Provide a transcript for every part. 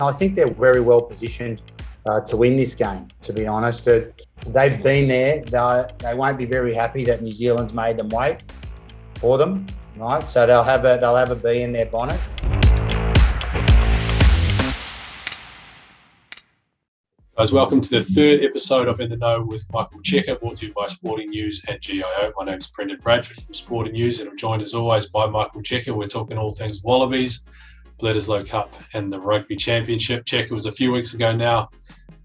I think they're very well positioned to win this game, to be honest. They've been there. They won't be very happy that New Zealand's made them wait for them, right? So they'll have a bee in their bonnet. Guys, welcome to the third episode of In the Know with Michael Cheika, brought to you by Sporting News and GIO. My name is Brendan Bradford from Sporting News, and I'm joined as always by Michael Cheika. We're talking all things Wallabies, Bledisloe Cup and the Rugby Championship. Cheika was a few weeks ago now,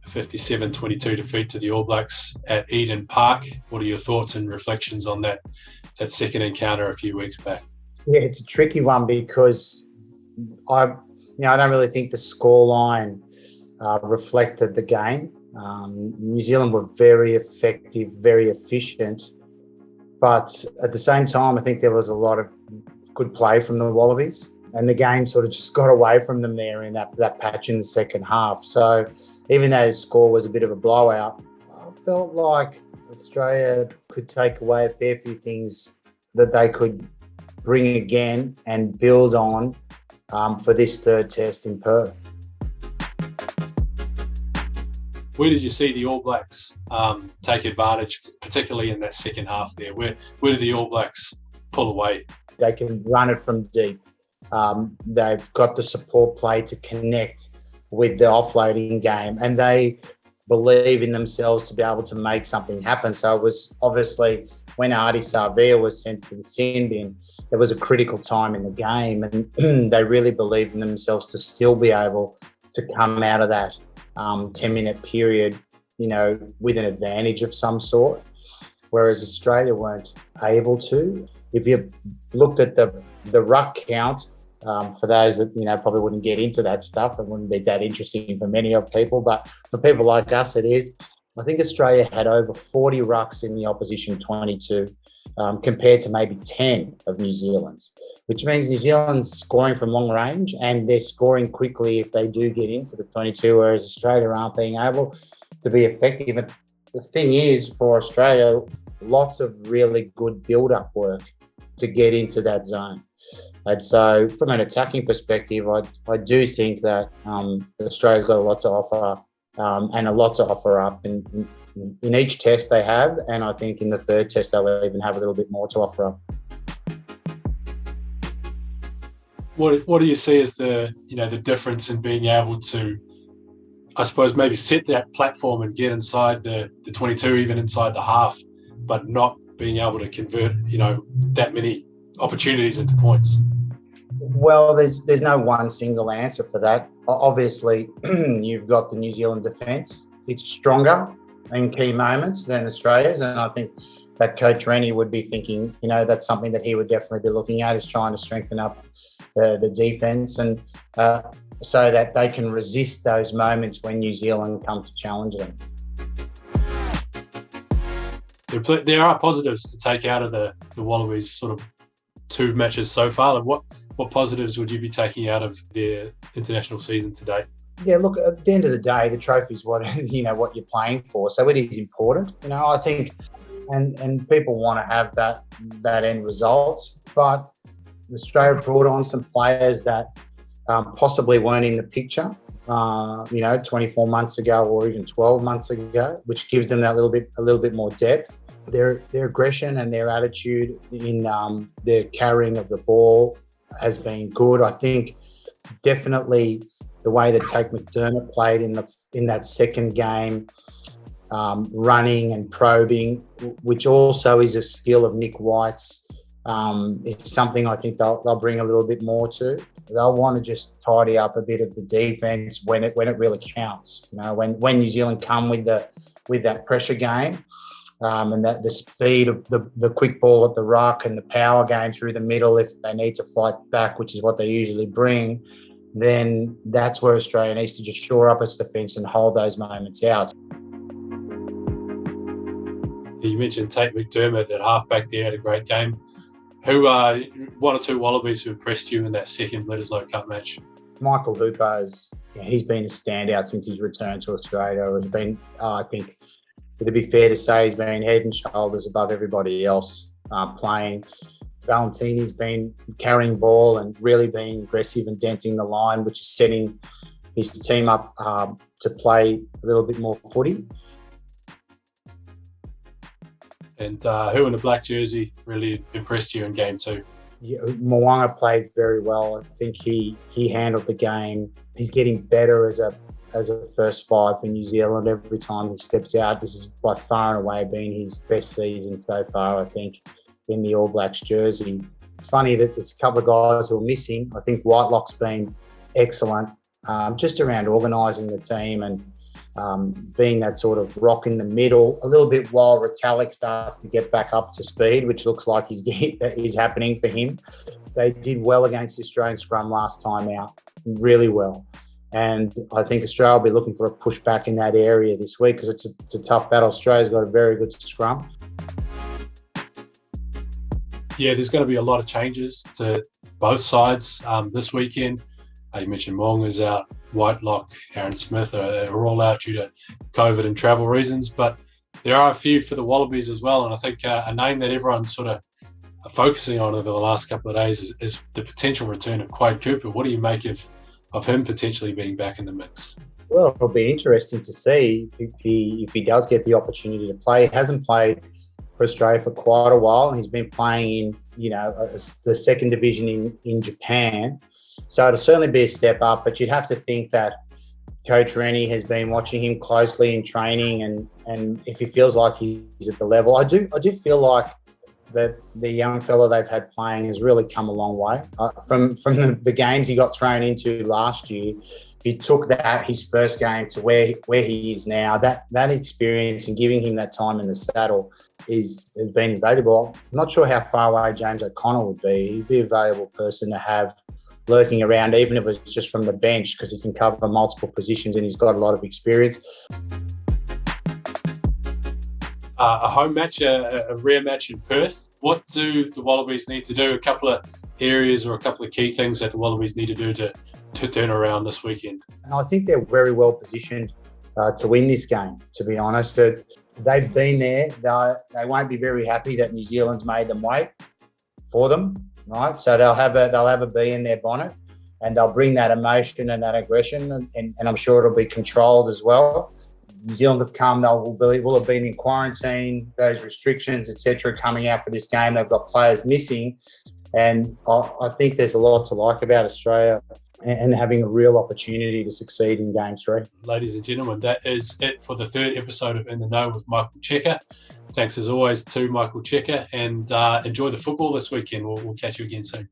a 57-22 defeat to the All Blacks at Eden Park. What are your thoughts and reflections on that second encounter a few weeks back? Yeah, it's a tricky one because I don't really think the scoreline reflected the game. New Zealand were very effective, very efficient, but at the same time, I think there was a lot of good play from the Wallabies, and the game sort of just got away from them there in that patch in the second half. So even though the score was a bit of a blowout, I felt like Australia could take away a fair few things that they could bring again and build on for this third test in Perth. Where did you see the All Blacks take advantage, particularly in that second half there? Where did the All Blacks pull away? They can run it from deep. They've got the support play to connect with the offloading game, and they believe in themselves to be able to make something happen. So it was obviously when Ardie Savea was sent to the sin bin, there was a critical time in the game, and they really believed in themselves to still be able to come out of that 10-minute period, with an advantage of some sort, whereas Australia weren't able to. If you looked at the ruck count, for those that probably wouldn't get into that stuff, it wouldn't be that interesting for many of people, but for people like us it is. I think Australia had over 40 rucks in the opposition 22, compared to maybe 10 of New Zealand's, which means New Zealand's scoring from long range and they're scoring quickly if they do get into the 22, whereas Australia aren't being able to be effective. And the thing is, for Australia, lots of really good build-up work to get into that zone. And so from an attacking perspective, I do think that Australia's got a lot to offer and a lot to offer up in each test they have, and I think in the third test they'll even have a little bit more to offer up. What do you see as the difference in being able to, I suppose, maybe set that platform and get inside the 22, even inside the half, but not being able to convert that many opportunities into points? Well, there's no one single answer for that. Obviously, you've got the New Zealand defence. It's stronger in key moments than Australia's, and I think that Coach Rennie would be thinking, that's something that he would definitely be looking at, is trying to strengthen up the defence, and so that they can resist those moments when New Zealand come to challenge them. There are positives to take out of the Wallabies sort of two matches so far. Like what positives would you be taking out of their international season to date? Yeah, look, at the end of the day, the trophy is what what you're playing for, so it is important. I think, and people want to have that end result, but Australia brought on some players that possibly weren't in the picture, 24 months ago or even 12 months ago, which gives them that a little bit more depth. Their aggression and their attitude in their carrying of the ball has been good. I think definitely the way that Tate Mcdermott played in that second game, running and probing, which also is a skill of Nick White's, is something I think they'll bring a little bit more to. They'll want to just tidy up a bit of the defence when it really counts. When New Zealand come with that pressure game, and that the speed of the quick ball at the ruck and the power game through the middle, if they need to fight back, which is what they usually bring, then that's where Australia needs to just shore up its defence and hold those moments out. You mentioned Tate Mcdermott at halfback there, had a great game. Who are one or two Wallabies who impressed you in that second Bledisloe Cup match? Michael Hooper's, he's been a standout since his return to Australia. Has been, I think, it'd be fair to say he's been head and shoulders above everybody else playing. Valentini's been carrying ball and really being aggressive and denting the line, which is setting his team up to play a little bit more footy. And who in the black jersey really impressed you in game 2? Yeah, Mo'unga played very well. I think he handled the game. He's getting better as a first five for New Zealand every time he steps out. This is by far and away been his best season so far, I think, in the All Blacks jersey. It's funny that there's a couple of guys who are missing. I think Whitelock's been excellent, just around organising the team and being that sort of rock in the middle a little bit while Retallick starts to get back up to speed, which looks like is happening for him. They did well against the Australian scrum last time out, really well. And I think Australia will be looking for a pushback in that area this week because it's a tough battle. Australia's got a very good scrum. Yeah, there's going to be a lot of changes to both sides this weekend. You mentioned Mo'unga's out, Whitelock, Aaron Smith are all out due to COVID and travel reasons, but there are a few for the Wallabies as well. And I think a name that everyone's sort of focusing on over the last couple of days is the potential return of Quade Cooper. What do you make of him potentially being back in the mix? Well, it'll be interesting to see if he does get the opportunity to play. He hasn't played for Australia for quite a while, and he's been playing in the second division in Japan. So it'll certainly be a step up, but you'd have to think that Coach Rennie has been watching him closely in training, and if he feels like he's at the level, I do feel like that the young fella they've had playing has really come a long way. From the games he got thrown into last year, he took his first game to where he is now. That experience and giving him that time in the saddle has been invaluable. I'm not sure how far away James O'Connell would be. He'd be a valuable person to have lurking around, even if it's just from the bench, because he can cover multiple positions and he's got a lot of experience. A home match, a rare match in Perth. What do the Wallabies need to do? A couple of areas or a couple of key things that the Wallabies need to do to turn around this weekend? And I think they're very well positioned to win this game, to be honest. They've been there. They won't be very happy that New Zealand's made them wait for them, right? So they'll have a bee in their bonnet, and they'll bring that emotion and that aggression, and I'm sure it'll be controlled as well. New Zealand have come, will have been in quarantine, those restrictions, etc., coming out for this game. They've got players missing, and I think there's a lot to like about Australia and having a real opportunity to succeed in Game 3. Ladies and gentlemen, that is it for the third episode of In the Know with Michael Cheika. Thanks as always to Michael Cheika, and enjoy the football this weekend. We'll catch you again soon.